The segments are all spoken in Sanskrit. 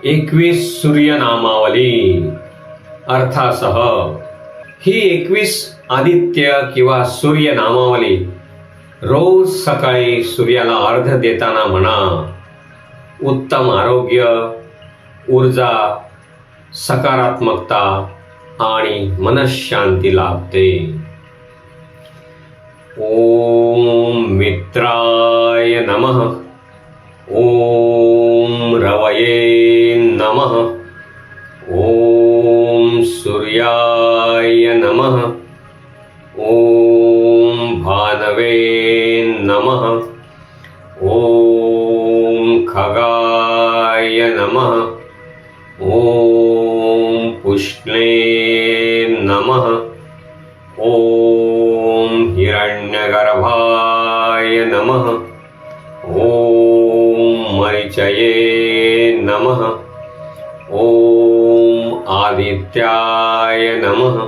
21 सूर्यनामावली अर्थासह ही 21 आदित्य किंवा सूर्य नामावली रोज सकाळी सूर्याला अर्घ देताना म्हणा. उत्तम आरोग्य, ऊर्जा, सकारात्मकता आणि मनःशांती लाभते. ओम मित्राय नमः. ओम रवये नमः. ओम सूर्याय नमः. ओम भानवे नमः. ओम खगाय नमः. ओम पुष्णे नमः. ओम हिरण्यगर्भाय नमः. ओम मरीचये नमः. ओम आदित्याय नमः.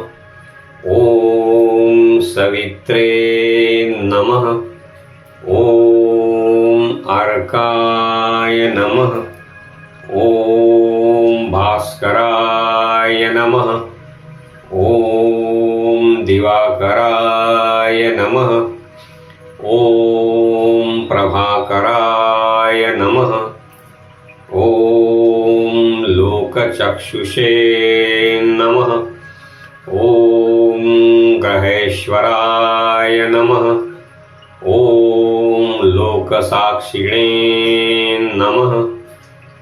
ओम सवित्रे नमः. ओम अर्काय नमः. ओम भास्कराय नमः. ओम दिवाकराय नमः. ओम प्रभाकराय नमः. ओम लोकचक्षुषे नमः. ओम ग्रहेश्वराय नमः. ओम लोकसाक्षिणे नमः.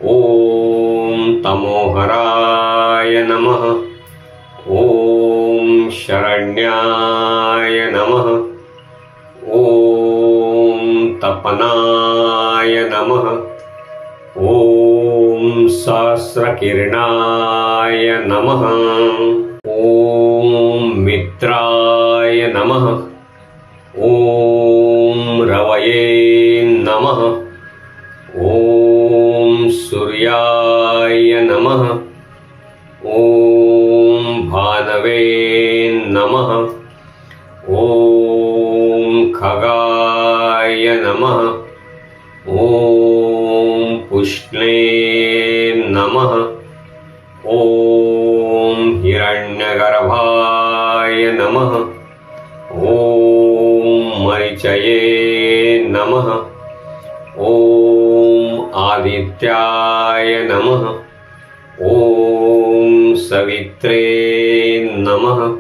ओम तमोहराय नमः. ओम शरण्याय नमः. ओम तपनाय नमः. ओम सहस्रकिरणाय नमः. ओम मित्राय नमः. ओम रवये नमः. ओम सूर्याय नमः. ओम भानवे नमः. ओम खगाय नमः. ओम पुष्णे नमः. ओम हिरण्यगर्भाय नमः. ओम मरीचये नमः. ओम आदित्याय नमः. ओम सवित्रे नमः.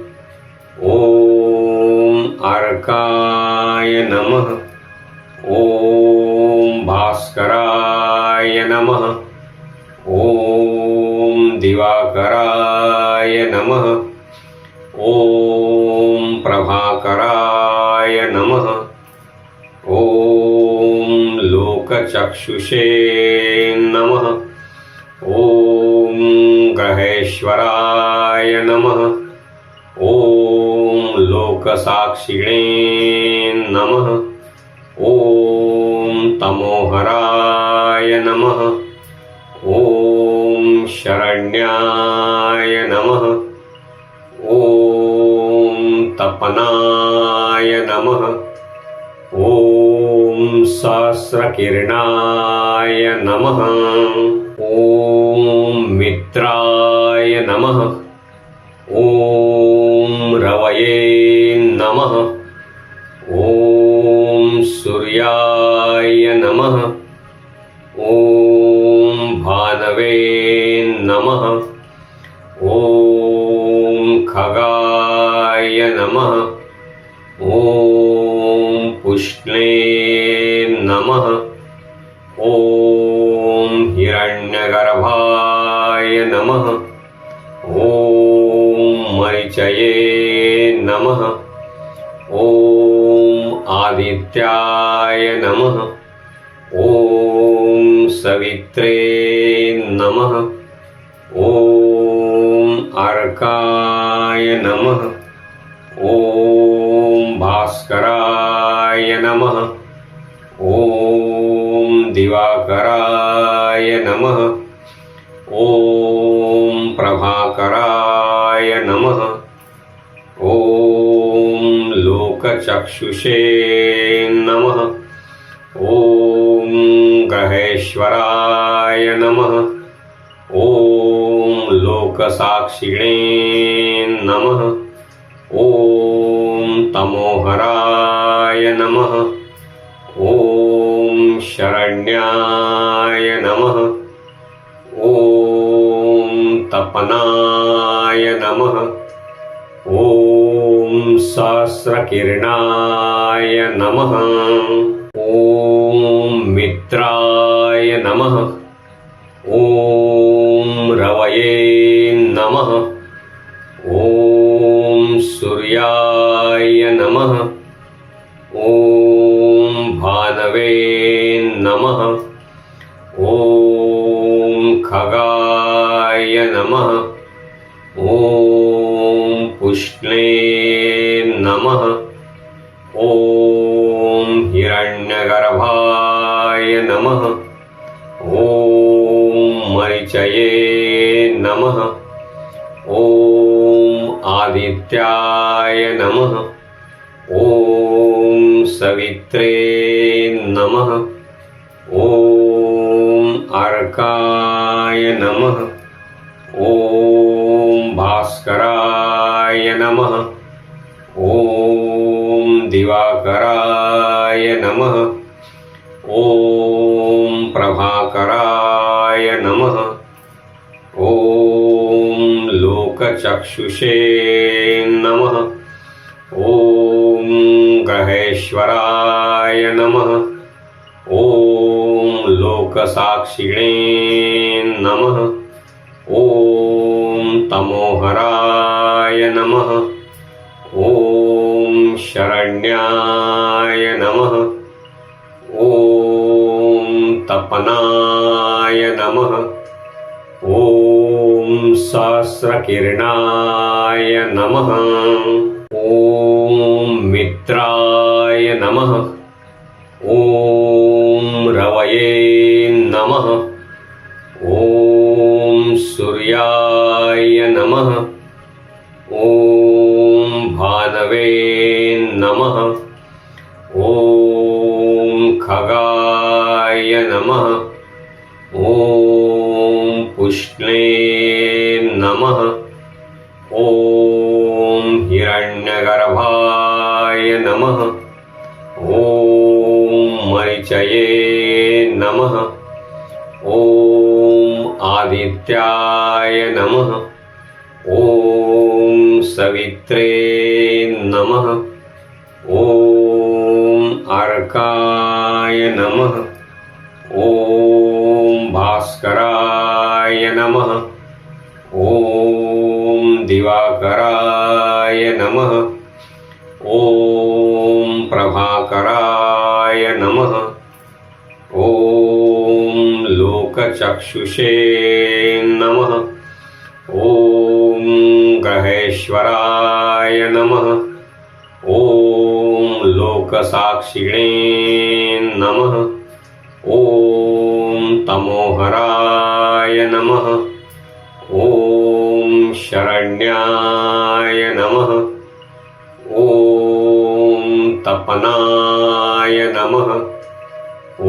ओम अर्काय नमः. ओम भास्कराय नमः. ओम दिवाकराय नमः. ओम प्रभाकराय नमः. ओम लोकचक्षुषे नमः. ओम ग्रहेश्वराय नमः. ओम लोकसाक्षिणे नमः. ओम तमोहराय नमः. ओम शरण्याय नमः. ओम तपनाय नमः. ओम सहस्रकिरणाय नमः. ओम मित्राय नमः. ओम रवये नमः. ओम सूर्याय नमः. ओम भानवे नमः. ओम खगाय नमः. ओम पुष्णे नमः. ओम हिरण्यगर्भाय नमः. ओम मरीचये नमः. ओम आदित्याय नमः. ओम सवित्रे नमः. ओम अर्काय नमः. ओम भास्कराय नमः. ओम दिवाकराय नमः. ओम प्रभाकराय नमः. ओम लोकचक्षुषे नमः. ओम ग्रहेश्वराय नमः. लोकसाक्षिणे नमः। ॐ तमोहराय नमः। ॐ शरण्याय नमः। ॐ तपनाय नमः। ॐ सहस्रकिरणाय नमः। ॐ मित्राय नमः। ॐ रवये नमः। ॐ सूर्याय नमः। ॐ भानवे नमः। ॐ खगाय नमः। ॐ पुष्णे नमः। ॐ हिरण्यगर्भाय नमः। ॐ मरीचये नमः। ॐ आदित्याय नमः। ॐ सवित्रे नमः। ॐ अर्काय नमः। ॐ भास्कराय नमः। ॐ दिवाकराय नमः। ॐ प्रभाकराय नमः। ॐ लोकचक्षुषे नमः। ॐ ग्रहेश्वराय नमः। ॐ लोकसाक्षिणे नमः। ॐ तमोहराय नमः। ॐ शरण्याय नमः। ॐ तपनाय नमः। ॐ सहस्रकिरणाय नमः। ॐ मित्राय नमः। ॐ रवये नमः। ॐ सूर्याय नमः। ॐ भानवे नमः। ॐ खगाय नमः। ॐ पुष्णे नमः। ॐ हिरण्यगर्भाय नमः। ॐ मरीचये नमः। ॐ आदित्याय नमः। ॐ सवित्रे नमः। ॐ अर्काय नमः। ॐ भास्कराय नमः। ॐ दिवाकराय नमः। ॐ प्रभाकराय नमः। ॐ लोकचक्षुषे नमः। ॐ ग्रहेश्वराय नमः। ॐ लोकसाक्षिणे नमः। ॐ तमोहराय नमः। ॐ शरण्याय नमः। ॐ तपनाय नमः।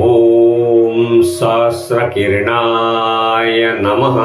ॐ सहस्रकिरणाय नमः।